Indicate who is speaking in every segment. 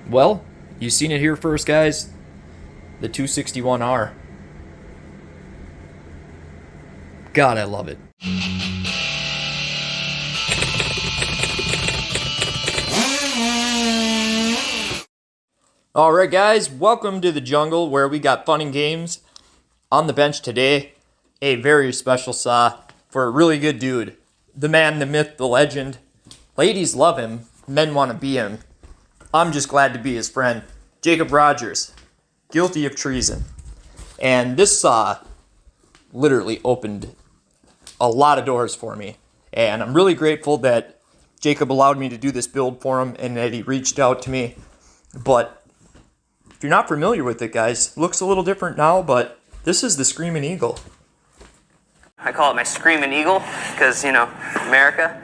Speaker 1: Well, you seen it here first, guys. The 261R. God, I love it. Alright guys, welcome to the jungle where we got fun and games. On the bench today, a very special saw for a really good dude. The man, the myth, the legend. Ladies love him, men want to be him. I'm just glad to be his friend. Jacob Rogers, guilty of treason. And this saw literally opened a lot of doors for me. And I'm really grateful that Jacob allowed me to do this build for him and that he reached out to me. But if you're not familiar with it, guys, looks a little different now, but this is the Screaming Eagle.
Speaker 2: I call it my Screaming Eagle because, America.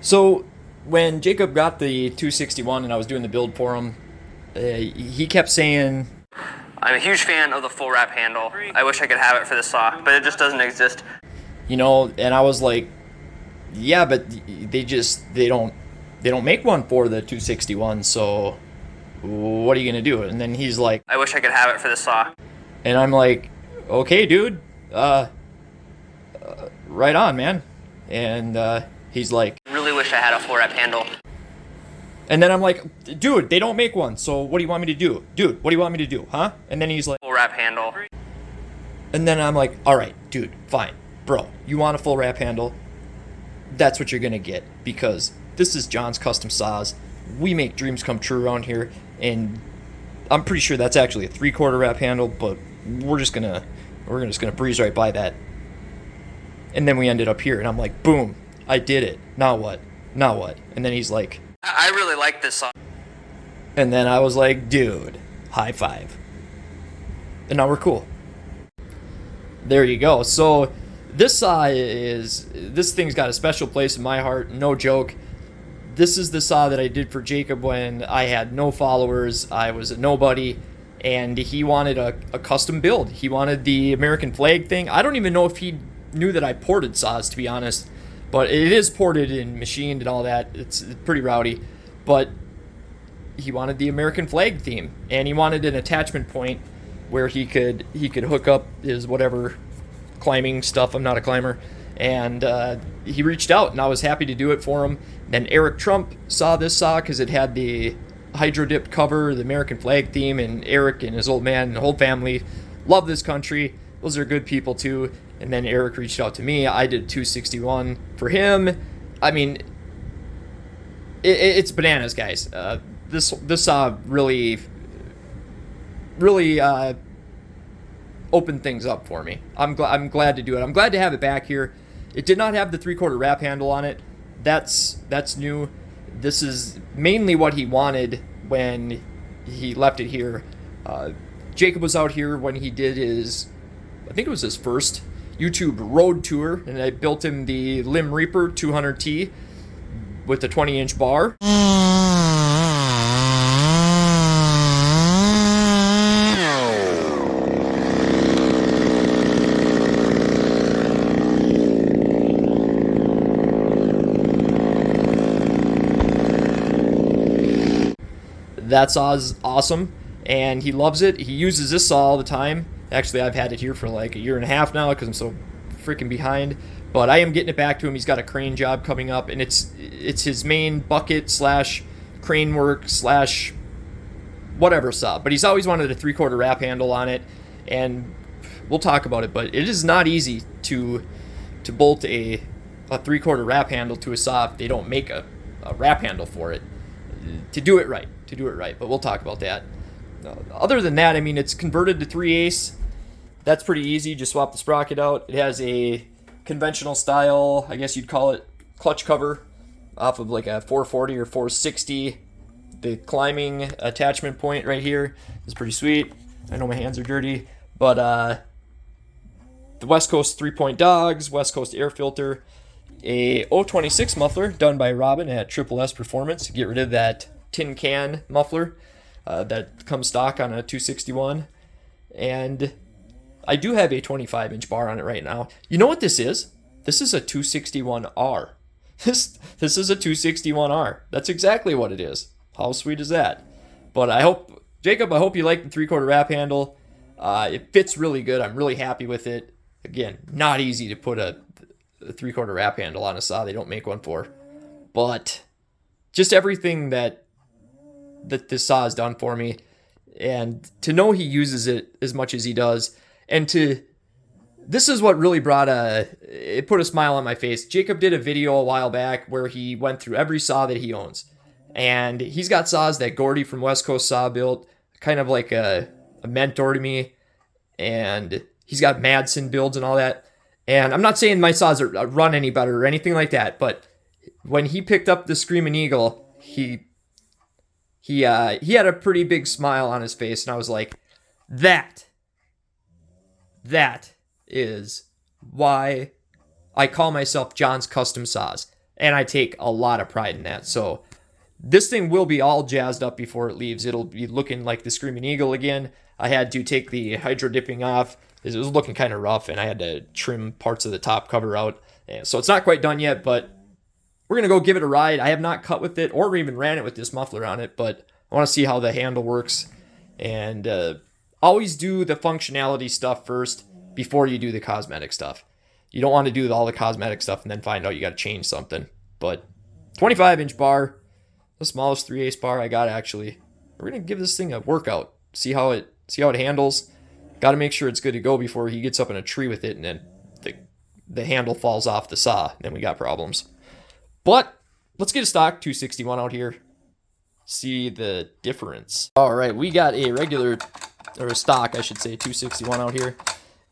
Speaker 1: So when Jacob got the 261 and I was doing the build for him, he kept saying,
Speaker 2: I'm a huge fan of the full wrap handle. I wish I could have it for this saw, but it just doesn't exist.
Speaker 1: And I was like, yeah, but they don't make one for the 261, so what are you gonna do? And then he's like,
Speaker 2: I wish I could have it for this saw.
Speaker 1: and I'm like, okay, dude, right on, man. And he's like,
Speaker 2: I really wish I had a full wrap handle.
Speaker 1: and then I'm like, dude, they don't make one, so what do you want me to do? Dude, what do you want me to do, huh? And then he's like,
Speaker 2: Full wrap handle.
Speaker 1: and then I'm like, all right, dude, fine. Bro, you want a full wrap handle? That's what you're gonna get, because this is John's Custom Saws. We make dreams come true around here, and I'm pretty sure that's actually a 3/4 wrap handle, but we're just gonna breeze right by that. And then we ended up here, and I'm like, boom, I did it. Now what? Now what? And then he's like,
Speaker 2: I really like this saw.
Speaker 1: and then I was like, dude, high five. And now we're cool. There you go. So this thing's got a special place in my heart, no joke. This is the saw that I did for Jacob when I had no followers, I was a nobody, and he wanted a custom build. He wanted the American flag thing. I don't even know if he knew that I ported saws, to be honest, but it is ported and machined and all that. It's pretty rowdy, but he wanted the American flag theme, and he wanted an attachment point where he could hook up his whatever climbing stuff. I'm not a climber. And he reached out, and I was happy to do it for him. Then Eric Trump saw this saw because it had the hydro dipped cover, the American flag theme, and Eric and his old man and the whole family love this country. Those are good people too. And then Eric reached out to me. I did 261 for him. I mean, it's bananas, guys. This saw really opened things up for me. I'm glad to do it. I'm glad to have it back here. It did not have the 3/4 wrap handle on it. That's new. This is mainly what he wanted when he left it here. Jacob was out here when he did I think it was his first YouTube road tour, and I built him the Limb Reaper 200T with a 20-inch bar. That saw's awesome, and he loves it. He uses this saw all the time. Actually, I've had it here for like a year and a half now because I'm so freaking behind. But I am getting it back to him. He's got a crane job coming up, and it's his main bucket / crane work / whatever saw. But he's always wanted a 3/4 wrap handle on it, and we'll talk about it. But it is not easy to bolt a 3/4 wrap handle to a saw if they don't make a wrap handle for it. To do it right, but we'll talk about that. Other than that, I mean, it's converted to 3/8. That's pretty easy. Just swap the sprocket out. It has a conventional style, I guess you'd call it, clutch cover off of like a 440 or 460. The climbing attachment point right here is pretty sweet. I know my hands are dirty, but the West Coast 3-point dogs, West Coast air filter, a 026 muffler done by Robin at Triple S Performance to get rid of that tin can muffler that comes stock on a 261. And I do have a 25-inch bar on it right now. You know what this is? This is a 261R. This is a 261R. That's exactly what it is. How sweet is that? But I hope, Jacob, I hope you like the 3/4 wrap handle. It fits really good. I'm really happy with it. Again, not easy to put a 3/4 wrap handle on a saw. They don't make one for. But just everything that this saw has done for me, and to know he uses it as much as he does, and this is what really it put a smile on my face. Jacob did a video a while back where he went through every saw that he owns. And he's got saws that Gordy from West Coast Saw built, kind of like a mentor to me. And he's got Madsen builds and all that. And I'm not saying my saws run any better or anything like that, but when he picked up the Screaming Eagle, he had a pretty big smile on his face, and I was like, that is why I call myself John's Custom Saws, and I take a lot of pride in that. So this thing will be all jazzed up before it leaves. It'll be looking like the Screaming Eagle again. I had to take the hydro dipping off. It was looking kind of rough, and I had to trim parts of the top cover out. So it's not quite done yet, but we're going to go give it a ride. I have not cut with it or even ran it with this muffler on it, but I want to see how the handle works. And always do the functionality stuff first before you do the cosmetic stuff. You don't want to do all the cosmetic stuff and then find out you got to change something. But 25-inch bar, the smallest 3/8 bar I got actually. We're going to give this thing a workout. See how it handles. Got to make sure it's good to go before he gets up in a tree with it and then the handle falls off the saw. Then we got problems. But let's get a stock 261 out here. See the difference. All right, we got a regular, or a stock, I should say, 261 out here.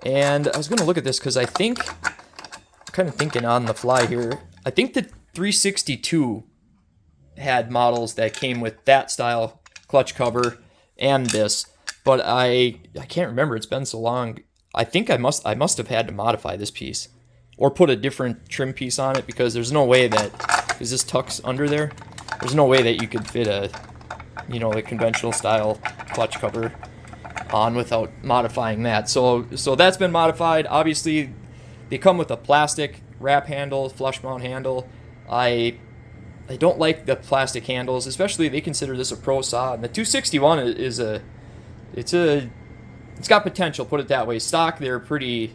Speaker 1: And I was going to look at this because I'm kind of thinking on the fly here. I think the 362 had models that came with that style clutch cover and this, but I can't remember. It's been so long. I think I must have had to modify this piece or put a different trim piece on it, because there's no way that, because this tucks under there, there's no way that you could fit a, the conventional style clutch cover on without modifying that. So that's been modified. Obviously, they come with a plastic wrap handle, flush mount handle. I don't like the plastic handles, especially they consider this a pro saw. And the 261 it's got potential, put it that way. Stock, they are pretty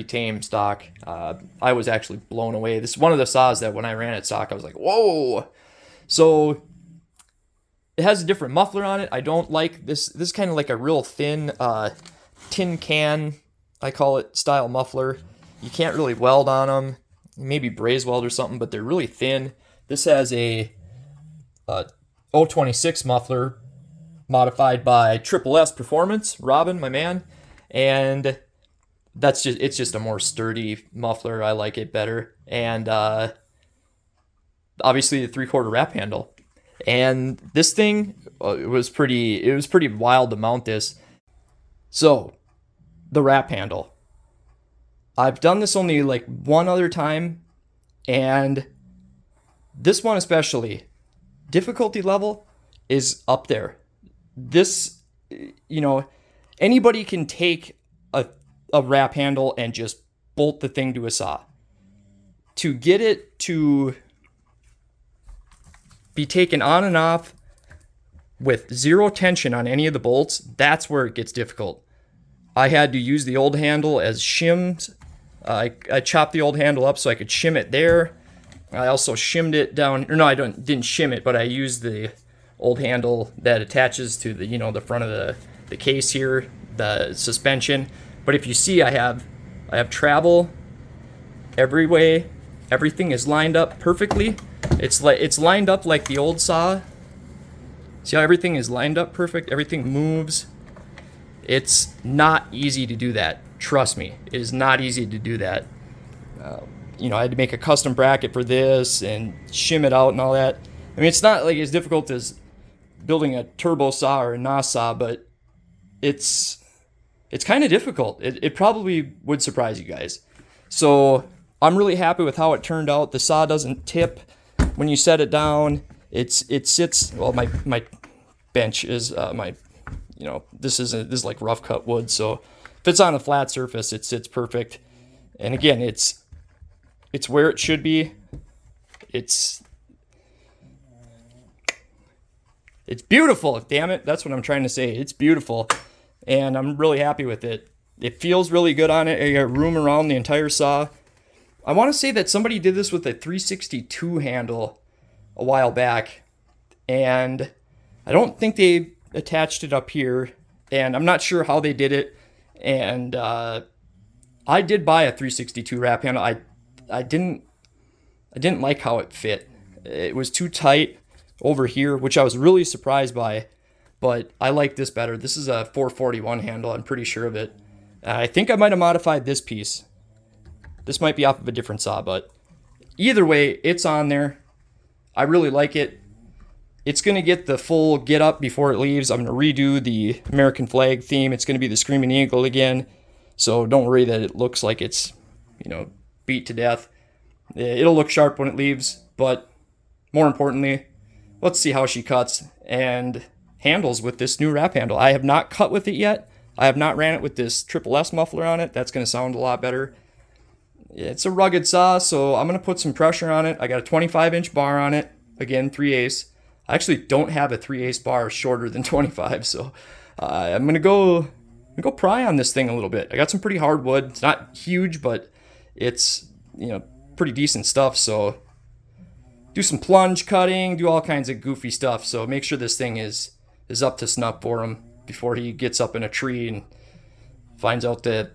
Speaker 1: tame stock. I was actually blown away. This is one of the saws that when I ran it stock, I was like, whoa. So it has a different muffler on it. I don't like this. This is kind of like a real thin tin can, I call it, style muffler. You can't really weld on them. Maybe braze weld or something, but they're really thin. This has a 026 muffler modified by Triple S Performance, Robin, my man, and it's just a more sturdy muffler. I like it better. And obviously the 3/4 wrap handle. And this thing, it was pretty wild to mount this. So, the wrap handle. I've done this only like one other time, and this one especially, difficulty level is up there. This, anybody can take a wrap handle and just bolt the thing to a saw. To get it to be taken on and off with zero tension on any of the bolts, that's where it gets difficult. I had to use the old handle as shims. I chopped the old handle up so I could shim it there. I also shimmed it down, or no, I didn't shim it, but I used the old handle that attaches to the, the front of the case here, the suspension. But if you see, I have travel every way. Everything is lined up perfectly. It's lined up like the old saw. See how everything is lined up perfect? Everything moves. It's not easy to do that. Trust me, it is not easy to do that. I had to make a custom bracket for this and shim it out and all that. I mean, it's not like as difficult as building a turbo saw or a NOS saw, but it's kind of difficult. It probably would surprise you guys. So I'm really happy with how it turned out. The saw doesn't tip when you set it down. It sits, well, my bench is this is like rough cut wood, so if it's on a flat surface, it sits perfect. And again, it's where it should be. It's beautiful. Damn it. That's what I'm trying to say. It's beautiful. And I'm really happy with it. It feels really good on it. I got room around the entire saw. I want to say that somebody did this with a 362 handle a while back. And I don't think they attached it up here. And I'm not sure how they did it. And I did buy a 362 wrap handle. I didn't like how it fit. It was too tight over here, which I was really surprised by. But I like this better. This is a 441 handle. I'm pretty sure of it. I think I might have modified this piece. This might be off of a different saw, but either way, it's on there. I really like it. It's going to get the full get up before it leaves. I'm going to redo the American flag theme. It's going to be the Screaming Eagle again. So don't worry that it looks like it's, beat to death. It'll look sharp when it leaves, but more importantly, let's see how she cuts and handles with this new wrap handle. I have not cut with it yet. I have not ran it with this Triple S muffler on it. That's going to sound a lot better. It's a rugged saw, so I'm going to put some pressure on it. I got a 25-inch bar on it. Again, 3/8. I actually don't have a 3/8 bar shorter than 25, so I'm going to go pry on this thing a little bit. I got some pretty hard wood. It's not huge, but it's, pretty decent stuff, so do some plunge cutting, do all kinds of goofy stuff, so make sure this thing is up to snuff for him before he gets up in a tree and finds out that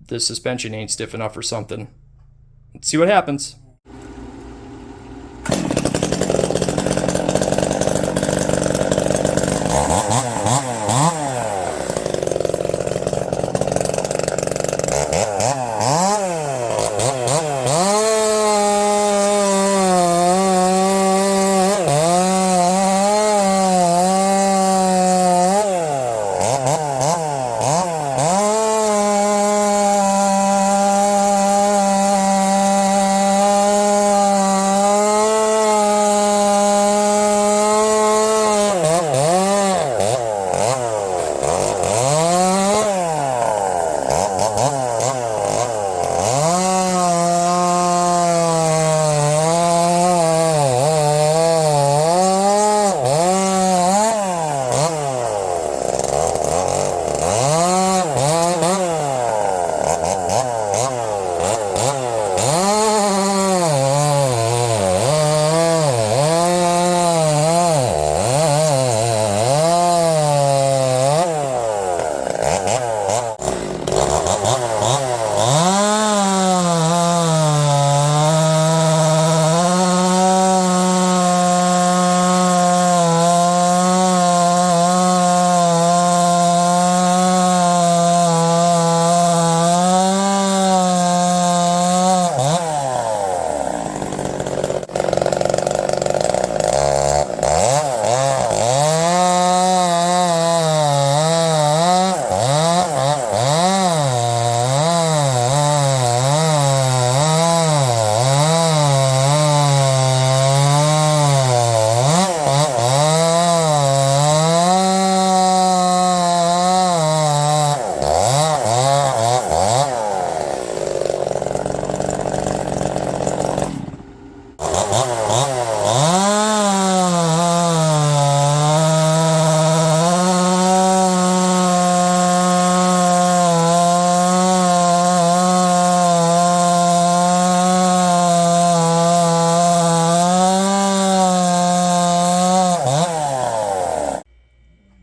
Speaker 1: the suspension ain't stiff enough or something. Let's see what happens.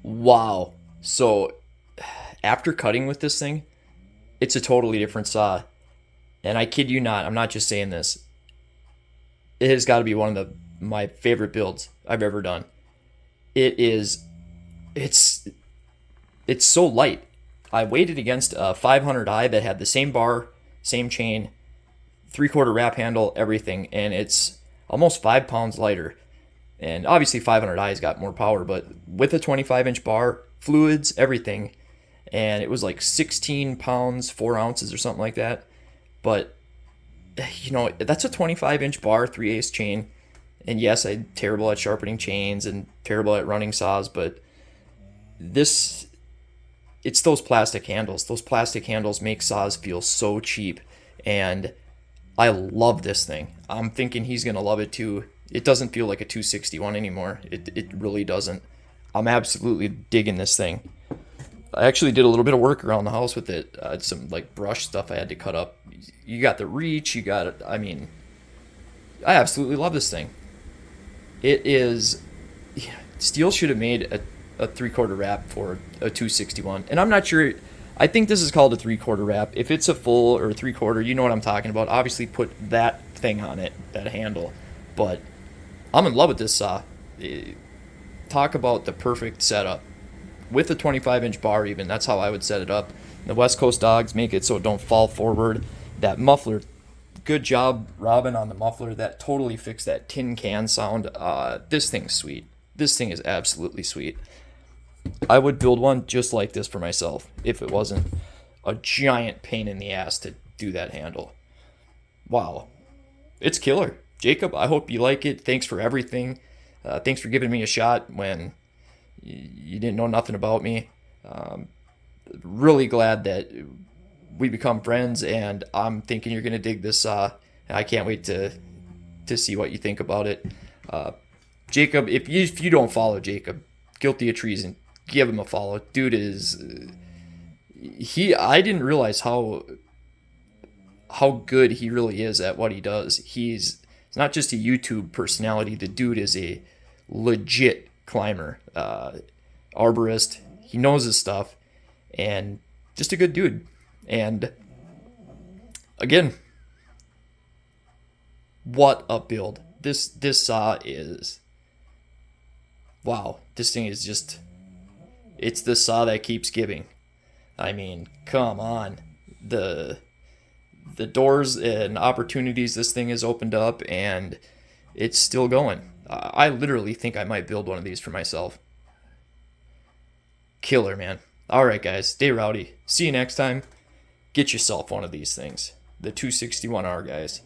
Speaker 1: Wow. So after cutting with this thing, it's a totally different saw. And I kid you not, I'm not just saying this. It has got to be one of my favorite builds I've ever done. It's so light. I weighed it against a 500i that had the same bar, same chain, 3/4 wrap handle, everything, and it's almost 5 pounds lighter. And obviously 500i's got more power, but with a 25-inch bar, fluids, everything, and it was like 16 pounds, 4 ounces or something like that. But, that's a 25-inch bar, 3/8 chain. And yes, I'm terrible at sharpening chains and terrible at running saws, but it's those plastic handles. Those plastic handles make saws feel so cheap, and I love this thing. I'm thinking he's going to love it too. It doesn't feel like a 261 anymore. It really doesn't. I'm absolutely digging this thing. I actually did a little bit of work around the house with it. Some like brush stuff I had to cut up. You got the reach. You got it. I mean, I absolutely love this thing. It is. Steel should have made a 3/4 wrap for a 261, and I'm not sure. I think this is called a 3/4 wrap. If it's a full or 3/4, you know what I'm talking about. Obviously, put that thing on it, that handle. But I'm in love with this saw. Talk about the perfect setup. With a 25-inch bar even, that's how I would set it up. The West Coast dogs make it so it don't fall forward. That muffler, good job, Robin, on the muffler. That totally fixed that tin can sound. This thing's sweet. This thing is absolutely sweet. I would build one just like this for myself if it wasn't a giant pain in the ass to do that handle. Wow. It's killer. Jacob, I hope you like it. Thanks for everything. Thanks for giving me a shot when you didn't know nothing about me. Really glad that we become friends, and I'm thinking you're going to dig this saw. I can't wait to see what you think about it. Jacob, if you don't follow Jacob, guilty of treason, give him a follow. Dude is I didn't realize how good he really is at what he does. He's not just a YouTube personality. The dude is a legit climber, arborist. He knows his stuff, and just a good dude. And again, what a build. This saw is, wow. This thing is just, it's the saw that keeps giving. I mean, come on. The doors and opportunities this thing has opened up, and it's still going. I literally think I might build one of these for myself. Killer, man. All right, guys, stay rowdy. See you next time. Get yourself one of ththese things. The 261R, guys.